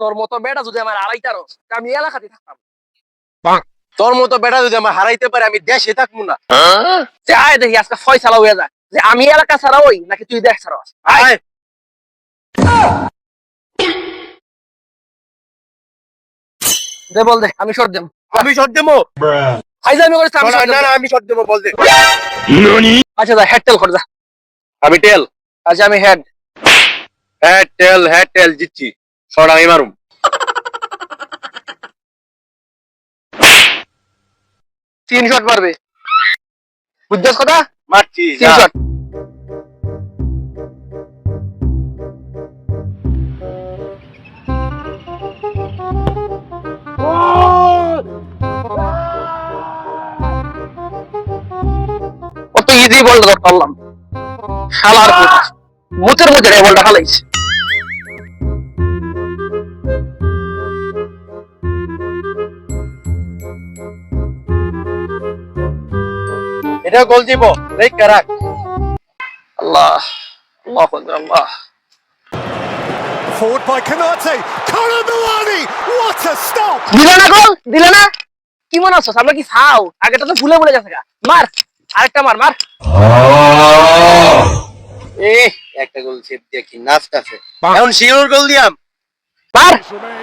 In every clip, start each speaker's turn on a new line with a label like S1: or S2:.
S1: তোর মতো বেটা যদি আমার আড়াইটারো আমি এলাকাতে থাকতাম।
S2: তোর মতো বেটা যদি আমার হারাইতে পারে আমি দেশে থাকবো না।
S1: যে আয় দেখি আজকে ফয়সালা হয়ে যায় যে আমি এলাকা ছাড়া ওই নাকি তুই দেশ ছাড়া
S2: আয়
S1: দে বল দে আমি শর্ট দেব।
S2: আমি শট দেবো।
S1: ফাইজলামি করিস আমি শর্ট
S2: না
S1: দেব।
S2: না আমি শট দেবো বল দে।
S1: আচ্ছা যা হেড টেল কর যা।
S2: আমি টেল।
S1: আচ্ছা আমি হেড।
S2: হেড টেল জিতছি। শট আমি মারুম।
S1: 3 শট মারবে বুঝছস কথা?
S2: মারছি
S1: 3 শট। কত ইজি বলটা ধরতে পারলাম। শালার পুত মুতের মধ্যে রে বলটা ফালাইছে।
S2: এটা গোল দিব রেখে রাখ।
S1: আল্লাহ আল্লাহু আকবার আল্লাহ।
S3: Forward by Konate. Conor Milani. What a stop!
S1: দিলে না গোল দিলে না কি মনে হচ্ছে আমরা কি ফাও আগেটা তো ভুলে ভুলে গেছে গা মার আরেকটা মার মার
S2: একটা গোল সেভ দিয়ে কি নাচতাছে। এখন শিওর গোল দিয়াম।
S1: মার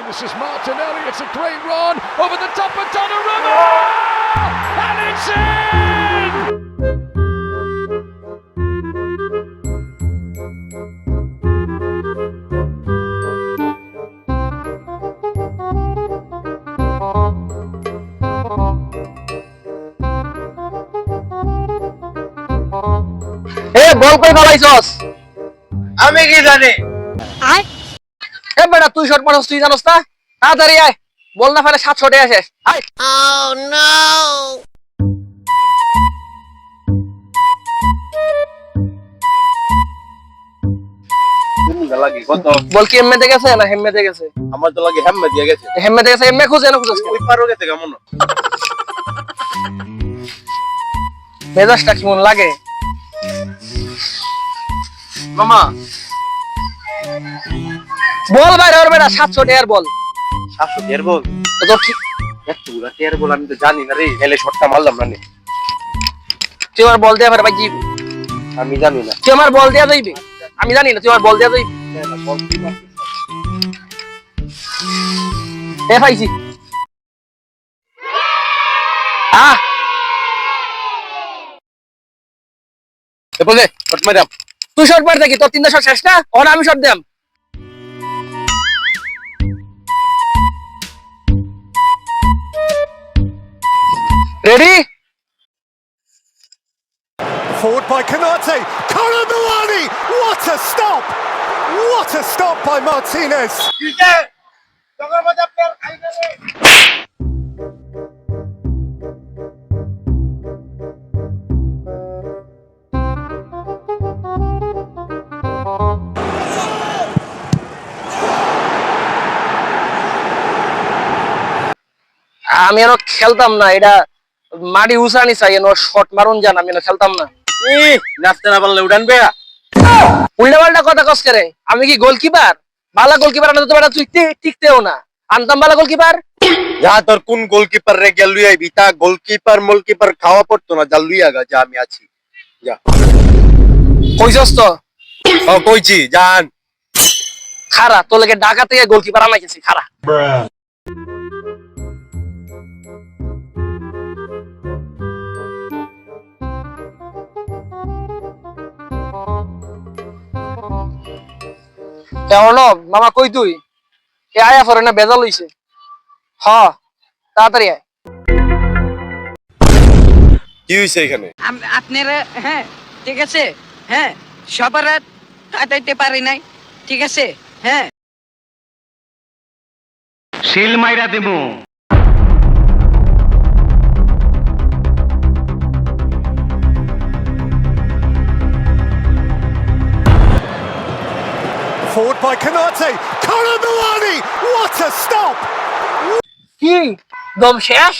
S3: This is Martinelli. It's a great run over the top of Donnarumma, and it's in.
S1: এ বল কই ফালাইছস?
S2: আমি কি জানি।
S1: এ বেটা তুই শট মারছস তুই জানোস না তাড়াতাড়ি আয় বল না ফেলে 7 শটে আসে আয়।
S2: লাগে কত
S1: বল কি এমএতে গেছে না হেমমেতে গেছে?
S2: আমার তো লাগে হেম্মে দিয়ে গেছে।
S1: হেমমেতে গেছে এমএ খুঁজে না খুঁজছস
S2: ওই পারো গেছে কেমন।
S1: মেজাজটা কেমন লাগে?
S2: মামা
S1: বল বাইরে ওর বেটা 7 শটে আর বল
S2: 700 টিয়ার গোল।
S1: তো তোর কি
S2: এতগুলা টিয়ার গোল আমি তো জানি না রে। হেলে শটটা মারলাম না নে।
S1: তুই আমার বল দিয়া ভাই জিবি
S2: আমি জানি না।
S1: তুই আমার বল দিয়া যাইবি আমি জানি না তুই আমার বল দিয়া যাইবি। এ পাইছি
S2: এরপর দে শট মারাম।
S1: তুই শট মার দেখি তোর 3টা শট শেষ না ওর আমি shot them. Ready
S3: Forward by Konate. Conor Milani. What a stop! What a stop by Martinez.
S2: কিসে তোর মধ্যে প্লেয়ার খাইবে রে।
S1: আমি আরো খেলতাম না এটা মাটি উসানি চাই এনো শট মারুন জান আমি না খেলতাম না।
S2: নাচতে না পারলে উড়ান বে।
S1: উল্টা পাল্টা কথা কস করে আমি কি গোলকিপার? ভালো গোলকিপার আনতে পারা তুই টিকতেও না আনতাম ভালো গোলকিপার।
S2: যা তোর কোন গোলকিপার রে গেল লুই আইবি তা গোলকিপার মোলকিপার খাওয়া পড়তো না যা লুই আগা যা আমি আছি যা।
S1: কইছস তো
S2: ও কইছি জান।
S1: খারা তোর লাগে ঢাকা থেকে গোলকিপার আনা গেছি খারা। অর্ণব মামা কই তুই? এ আয়া ফরে না বেজাল হইছে। হ তাড়াতাড়ি আয়।
S2: কি হইছে এখানে?
S4: আপনারা হ্যাঁ ঠিক আছে হ্যাঁ সবার কাটাইতে পারি নাই ঠিক আছে হ্যাঁ
S5: শিল মাইরা দেবো।
S3: Forward by Konate. Conor Milani. What a stop!
S1: কি দম শেষ?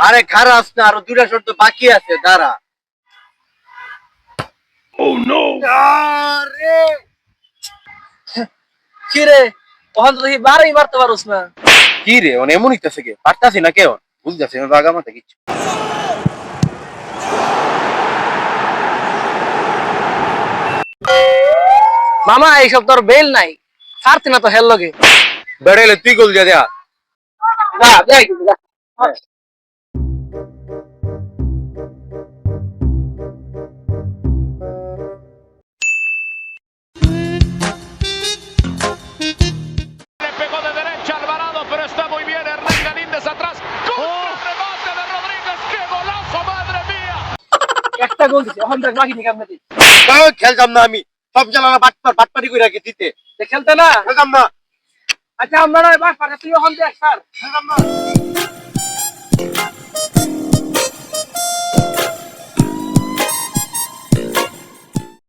S2: আরে খারাপ না আরো দুইটা শট তো বাকি আছে দাঁড়া। ও নো। আরে
S1: কি রে ওখান তো দেখি বারোই মারতে পারোস না।
S2: কি রে ওন এমন হইতাছে কে পারতাছি না কেউ বুঝতেছি না জায়গা মাথা কিছু
S1: মামা এইসব তোর বেল নাই, ছাড়তে না তো হেল লগে।
S2: বেড়াইলে তুই গোল দিয়া দেয়া
S1: যা দেখ যা।
S6: Le pegó de derecha Alvarado, pero está muy bien Hernán Galíndez atrás. ¡Gol! ¡Remate de Rodríguez! ¡Qué golazo, madre mía!
S1: একটা গোল দিছে, ওখান থেকে বাকি নিকাম দিই।
S2: তাও খেলতাম না আমি সব জ্বালানা বাটপারি করে রাখি দিতে
S1: খেলতে না?
S2: খেলতাম না
S1: আচ্ছা আমরা নয় বাস পাঠাচ্ছি, ওখান থেকে স্যার
S2: খেলতাম না